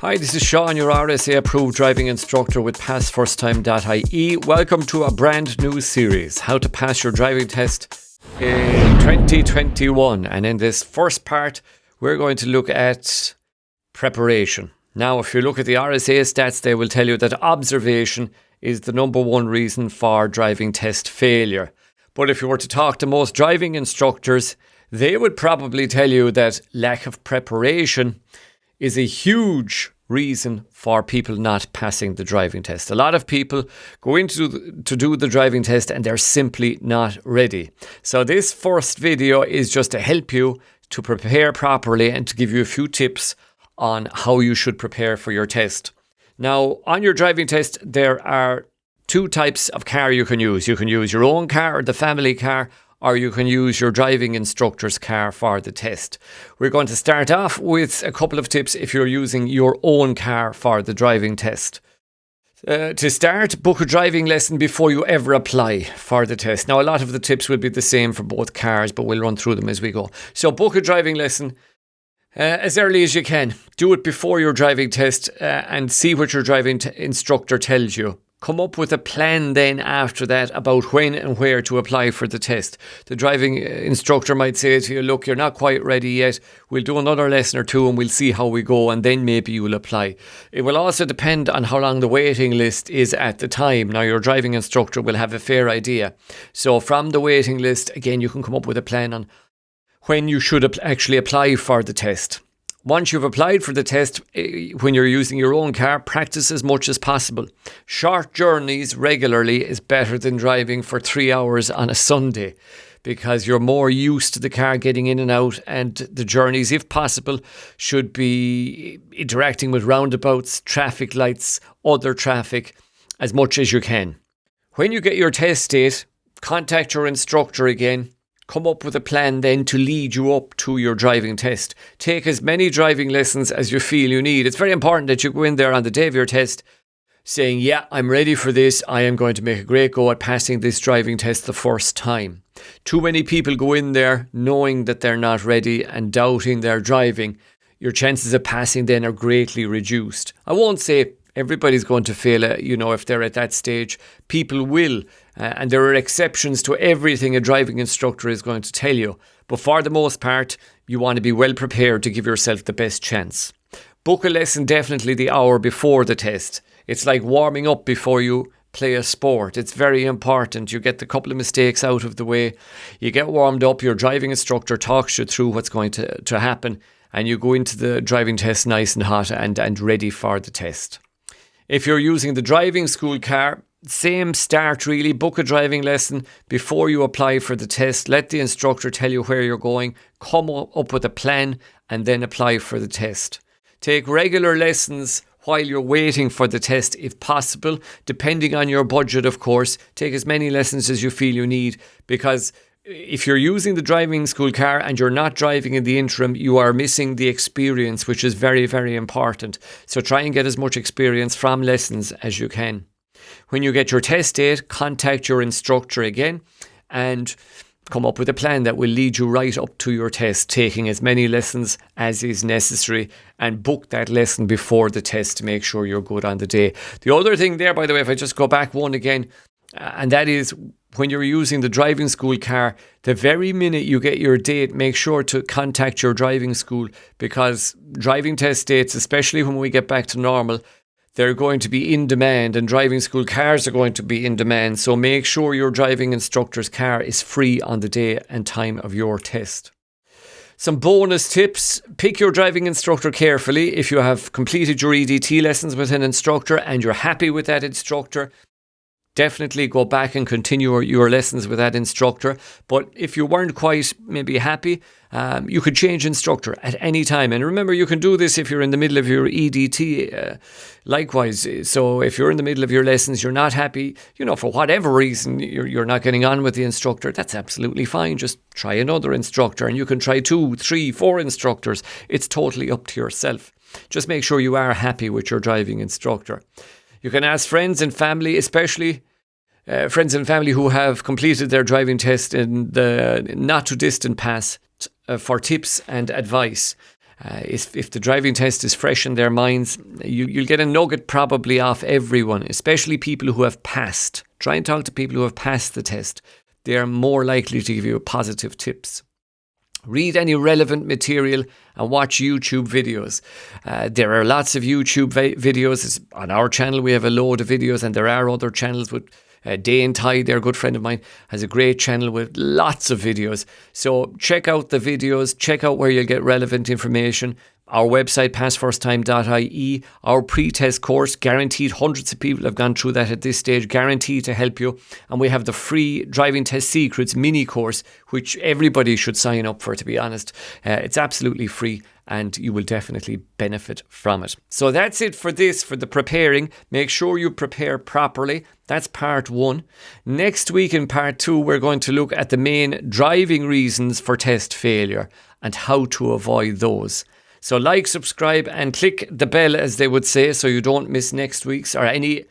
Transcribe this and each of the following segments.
Hi, this is Sean, your RSA approved driving instructor with PassFirstTime.ie. Welcome to a brand new series, How to Pass Your Driving Test in 2021. And in this first part, we're going to look at preparation. Now, if you look at the RSA stats, they will tell you that observation is the number one reason for driving test failure. But if you were to talk to most driving instructors, they would probably tell you that lack of preparation is a huge reason for people not passing the driving test. A lot of people go into to do the driving test and they're simply not ready. So this first video is just to help you to prepare properly and to give you a few tips on how you should prepare for your test. Now, on your driving test, there are two types of car you can use. You can use your own car or the family car, or you can use your driving instructor's car for the test. We're going to start off with a couple of tips if you're using your own car for the driving test. To start, book a driving lesson before you ever apply for the test. Now, a lot of the tips will be the same for both cars, but we'll run through them as we go. So book a driving lesson as early as you can. Do it before your driving test and see what your driving instructor tells you. Come up with a plan then after that about when and where to apply for the test. The driving instructor might say to you, look, you're not quite ready yet. We'll do another lesson or two and we'll see how we go, and then maybe you'll apply. It will also depend on how long the waiting list is at the time. Now, your driving instructor will have a fair idea. So from the waiting list, again, you can come up with a plan on when you should actually apply for the test. Once you've applied for the test, when you're using your own car, practice as much as possible. Short journeys regularly is better than driving for 3 hours on a Sunday, because you're more used to the car getting in and out, and the journeys, if possible, should be interacting with roundabouts, traffic lights, other traffic, as much as you can. When you get your test date, contact your instructor again. Come up with a plan then to lead you up to your driving test. Take as many driving lessons as you feel you need. It's very important that you go in there on the day of your test saying, yeah, I'm ready for this. I am going to make a great go at passing this driving test the first time. Too many people go in there knowing that they're not ready and doubting their driving. Your chances of passing then are greatly reduced. I won't say everybody's going to fail, if they're at that stage. People will. And there are exceptions to everything a driving instructor is going to tell you. But for the most part, you want to be well prepared to give yourself the best chance. Book a lesson definitely the hour before the test. It's like warming up before you play a sport. It's very important. You get the couple of mistakes out of the way. You get warmed up. Your driving instructor talks you through what's going to happen. And you go into the driving test nice and hot and ready for the test. If you're using the driving school car, same start really. Book a driving lesson before you apply for the test. Let the instructor tell you where you're going. Come up with a plan and then apply for the test. Take regular lessons while you're waiting for the test if possible, depending on your budget, of course. Take as many lessons as you feel you need, because if you're using the driving school car and you're not driving in the interim, you are missing the experience, which is very, very important. So try and get as much experience from lessons as you can. When you get your test date, contact your instructor again and come up with a plan that will lead you right up to your test, taking as many lessons as is necessary, and book that lesson before the test to make sure you're good on the day. The other thing there, by the way, if I just go back one again, and that is when you're using the driving school car, the very minute you get your date, make sure to contact your driving school, because driving test dates, especially when we get back to normal, they're going to be in demand, and driving school cars are going to be in demand. So make sure your driving instructor's car is free on the day and time of your test. Some bonus tips. Pick your driving instructor carefully. If you have completed your EDT lessons with an instructor and you're happy with that instructor, definitely go back and continue your lessons with that instructor. But if you weren't quite maybe happy, you could change instructor at any time. And remember, you can do this if you're in the middle of your EDT. Likewise, so if you're in the middle of your lessons, you're not happy, for whatever reason, you're not getting on with the instructor, that's absolutely fine. Just try another instructor, and you can try 2, 3, 4 instructors. It's totally up to yourself. Just make sure you are happy with your driving instructor. You can ask friends and family, especially friends and family who have completed their driving test in the not too distant past, for tips and advice. If the driving test is fresh in their minds, you'll get a nugget probably off everyone, especially people who have passed. Try and talk to people who have passed the test. They are more likely to give you positive tips. Read any relevant material and watch YouTube videos. There are lots of YouTube videos. On our channel, we have a load of videos, and there are other channels with Day and Tide, their good friend of mine, has a great channel with lots of videos. So check out the videos, check out where you'll get relevant information. Our website, PassFirstTime.ie, our pre-test course, guaranteed. Hundreds of people have gone through that at this stage, guaranteed to help you. And we have the free Driving Test Secrets mini course, which everybody should sign up for, to be honest. It's absolutely free, and you will definitely benefit from it. So that's it for the preparing. Make sure you prepare properly. That's part 1. Next week in part 2, we're going to look at the main driving reasons for test failure and how to avoid those. So like, subscribe, and click the bell, as they would say, so you don't miss next week's or any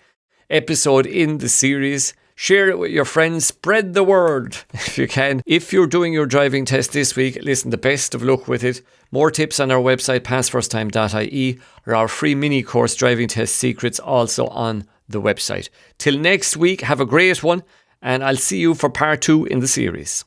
episode in the series. Share it with your friends. Spread the word if you can. If you're doing your driving test this week, listen, the best of luck with it. More tips on our website, PassFirstTime.ie, or our free mini course, Driving Test Secrets, also on the website. Till next week, have a great one, and I'll see you for part 2 in the series.